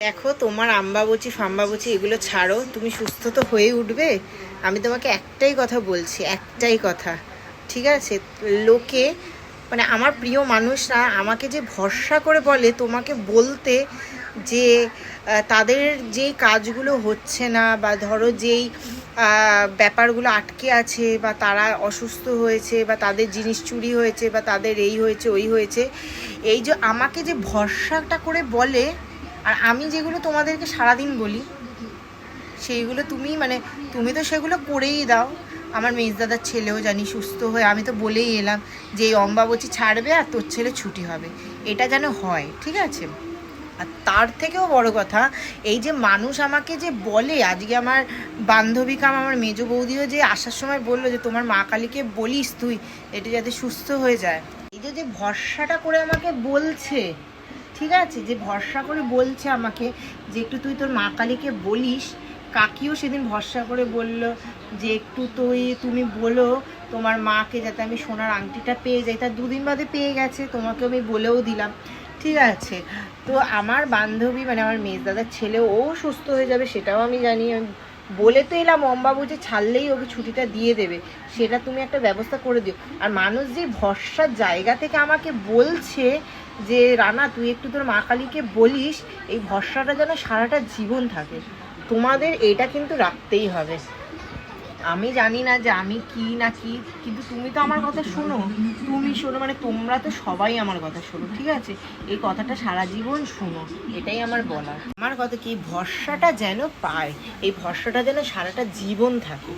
দেখো, তোমার আম্বাবুচি ফাম্বাবুচি এগুলো ছাড়ো, তুমি সুস্থ তো হয়ে উঠবে। আমি তোমাকে একটাই কথা বলছি, একটাই কথা, ঠিক আছে? লোকে মানে আমার প্রিয় মানুষরা আমাকে যে ভরসা করে বলে তোমাকে বলতে যে তাদের যেই কাজগুলো হচ্ছে না, বা ধরো যেই ব্যাপারগুলো আটকে আছে, বা তারা অসুস্থ হয়েছে, বা তাদের জিনিস চুরি হয়েছে, বা তাদের এই হয়েছে ওই হয়েছে, এই যে আমাকে যে ভরসাটা করে বলে, আর আমি যেগুলো তোমাদেরকে সারাদিন বলি সেইগুলো তুমি তো সেগুলো করেই দাও। আমার মেজদাদার ছেলেও জানি সুস্থ হয়ে, আমি তো বলেই এলাম যে এই অম্বাবচি ছাড়বে আর তোর ছেলে ছুটি হবে, এটা যেন হয়, ঠিক আছে? আর তার থেকেও বড় কথা, এই যে মানুষ আমাকে যে বলে, আজকে আমার বান্ধবী কাম আমার মেজো বৌদিও যে আসার সময় বললো যে তোমার মা কালীকে বলিস তুই এটা যাতে সুস্থ হয়ে যায়। এই যে ভরসাটা করে আমাকে বলছে, ঠিক আছে, যে ভরসা করে বলছে আমাকে যে একটু তুই তোর মা কালীকে বলিস। কাকিও সেদিন ভরসা করে বলল যে একটু তুমি বলো তোমার মাকে যাতে আমি সোনার আংটিটা পেয়ে যাই। তার দুদিন বাদে পেয়ে গেছে, তোমাকে আমি বলেও দিলাম, ঠিক আছে? তো আমার বান্ধবী আমার মেজদাদার ছেলে ও সুস্থ হয়ে যাবে সেটাও আমি জানি। আমি বলে তো এলাম অম্বাবুচি ছাড়লেই ওকে ছুটিটা দিয়ে দেবে, সেটা তুমি একটা ব্যবস্থা করে দিও। আর মানুষ যে ভরসার জায়গা থেকে আমাকে বলছে যে রানা তুই একটু তোর মা কালীকে বলিস, এই ভরসাটা যেন সারাটা জীবন থাকে। তোমাদের এটা কিন্তু রাখতেই হবে। আমি জানি না যে আমি কি না কি, কিন্তু তুমি তো আমার কথা শোনো, তুমি শোনো, তোমরা তো সবাই আমার কথা শোনো, ঠিক আছে? এই কথাটা সারা জীবন শোনো, এটাই আমার বলার। আমার কথা কি, ভরসাটা যেন পায়, এই ভরসাটা যেন সারাটা জীবন থাকে।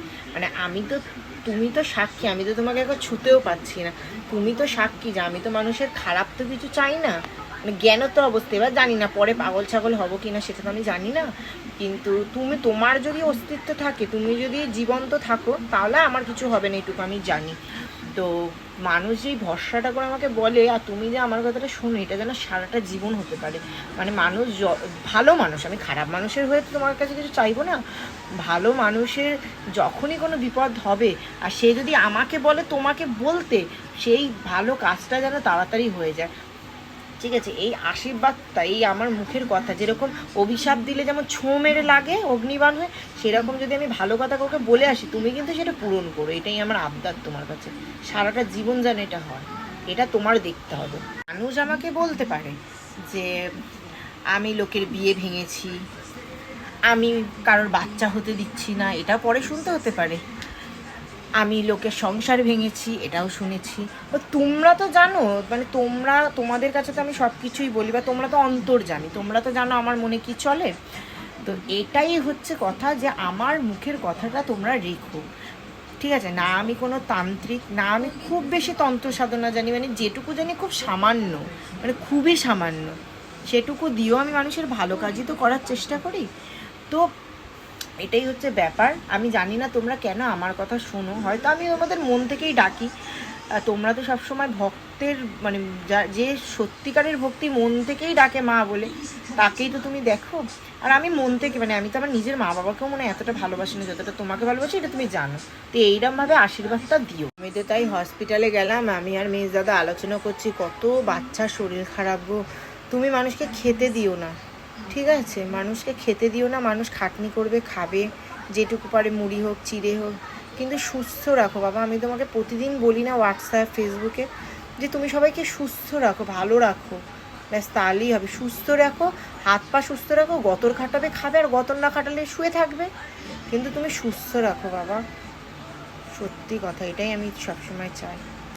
তুমি তো সাক্ষী, আমি তো তোমাকে একবার ছুতেও পাচ্ছি না, তুমি তো সাক্ষী যে আমি তো মানুষের খারাপ তো কিছু চাই না। জ্ঞান তো অবস্থা, এবার জানি না পরে পাগল ছাগল হবো কিনা সেটা তো আমি জানি না, কিন্তু তোমার যদি অস্তিত্ব থাকে, তুমি যদি জীবন্ত থাকো, তাহলে আমার কিছু হবে না, এটুকু আমি জানি। তো মানুষ যেই ভরসাটা করে আমাকে বলে, আর তুমি যে আমার কথাটা শোনো, এটা যেন সারাটা জীবন হতে পারে। মানুষ ভালো মানুষ, আমি খারাপ মানুষের হয়ে তো তোমার কাছে কিছু চাইবো না। ভালো মানুষের যখনই কোনো বিপদ হবে, আর সে যদি আমাকে বলে তোমাকে বলতে, সেই ভালো কাজটা যেন তাড়াতাড়ি হয়ে যায়, ঠিক আছে? এই আশীর্বাদটা, এই আমার মুখের কথা যেরকম অভিশাপ দিলে যেমন ছোঁ মেরে লাগে অগ্নিবাণ হয়ে, সেরকম যদি আমি ভালো কথা কাউকে বলে আসি, তুমি কিন্তু সেটা পূরণ করো, এটাই আমার আবদার তোমার কাছে। সারাটা জীবন যেন এটা হয়, এটা তোমার দেখতে হবে। মানুষ আমাকে বলতে পারে যে আমি লোকের বিয়ে ভেঙেছি, আমি কারোর বাচ্চা হতে দিচ্ছি না, এটা পরে শুনতে হতে পারে। আমি লোকের সংসার ভেঙেছি, এটাও শুনেছি। তোমরা তো জানো, তোমাদের কাছে তো আমি সব কিছুই বলি, বা তোমরা তো অন্তর্জামী, তোমরা তো জানো আমার মনে কি চলে। তো এটাই হচ্ছে কথা, যে আমার মুখের কথাটা তোমরা রেখো, ঠিক আছে? না আমি কোনো তান্ত্রিক না, আমি খুব বেশি তন্ত্র সাধনা জানি, যেটুকু জানি খুব সামান্য, খুবই সামান্য, সেটুকু দিয়েও আমি মানুষের ভালো কাজই তো করার চেষ্টা করি। তো এটাই হচ্ছে ব্যাপার। আমি জানি না তোমরা কেন আমার কথা শোনো, হয়তো আমি তোমাদের মন থেকেই ডাকি। তোমরা তো সবসময় ভক্তের যে সত্যিকারের ভক্তি মন থেকেই ডাকে মা বলে, তাকেই তো তুমি দেখো। আর আমি মন থেকে আমি তো আমার নিজের মা বাবাকেও এতটা ভালোবাসি না যতটা তোমাকে ভালোবাসি, এটা তুমি জানো। তো এইরকমভাবে আশীর্বাদটা দিও। আমি তো তাই হসপিটালে গেলাম, আমি আর মেজদাদা আলোচনা করছি, কত বাচ্চার শরীর খারাপ গো। তুমি মানুষকে খেতে দিও না, ঠিক আছে? মানুষকে খেতে দিও না, মানুষ খাটনি করবে, খাবে যেটুকু পারে, মুড়ি হোক চিড়ে হোক, কিন্তু সুস্থ রাখো বাবা। আমি তোমাকে প্রতিদিন বলি না হোয়াটসঅ্যাপ ফেসবুকে যে তুমি সবাইকে সুস্থ রাখো, ভালো রাখো, ব্যাস তাহলেই হবে। সুস্থ রাখো, হাত পা সুস্থ রাখো, গতর খাটাবে খাবে, আর গতর না খাটালে শুয়ে থাকবে, কিন্তু তুমি সুস্থ রাখো বাবা, সত্যি কথা, এটাই আমি সবসময় চাই।